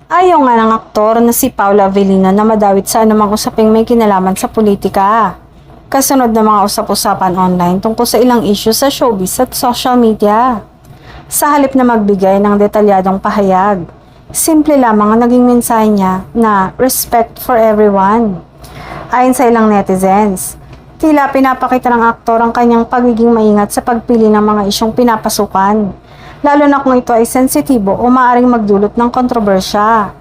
Ayaw nga ng aktor na si Paolo Avellino na madawit sa anumang usaping may kinalaman sa politika. Kasunod ng mga usap-usapan online tungkol sa ilang issue sa showbiz at social media. Sa halip na magbigay ng detalyadong pahayag, simple lamang ang naging mensahe niya na respect for everyone. Ayon sa ilang netizens, tila pinapakita ng aktor ang kanyang pagiging maingat sa pagpili ng mga isyong pinapasukan, lalo na kung ito ay sensitibo o maaaring magdulot ng kontrobersya.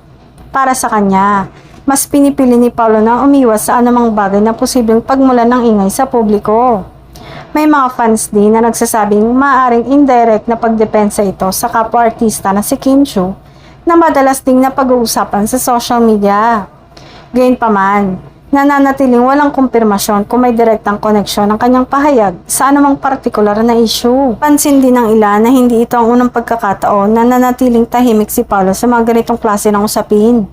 Para sa kanya, mas pinipili ni Paolo na umiwas sa anumang bagay na posibleng pagmulan ng ingay sa publiko. May mga fans din na nagsasabing maaaring indirect na pagdepensa ito sa kapwa-artista na si Kim Chiu na madalas ding napag-uusapan sa social media. Gayunpaman, nananatiling walang kumpirmasyon kung may direktang koneksyon ng kanyang pahayag sa anumang partikular na issue. Pansin din ng ilan na hindi ito ang unang pagkakataon na nanatiling tahimik si Paolo sa mga ganitong klase ng usapin.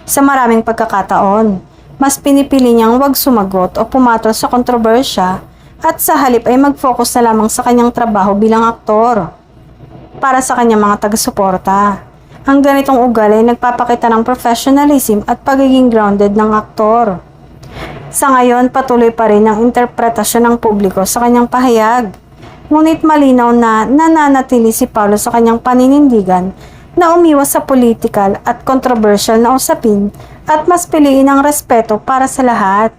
Sa maraming pagkakataon, mas pinipili niyang huwag sumagot o pumatol sa kontrobersya at sa halip ay mag-focus na lamang sa kanyang trabaho bilang aktor. Para sa kanyang mga taga-suporta, ang ganitong ugali ay nagpapakita ng professionalism at pagiging grounded ng aktor. Sa ngayon, patuloy pa rin ang interpretasyon ng publiko sa kanyang pahayag. Ngunit malinaw na nananatili si Paolo sa kanyang paninindigan na umiwas sa political at controversial na usapin at mas piliin ang respeto para sa lahat.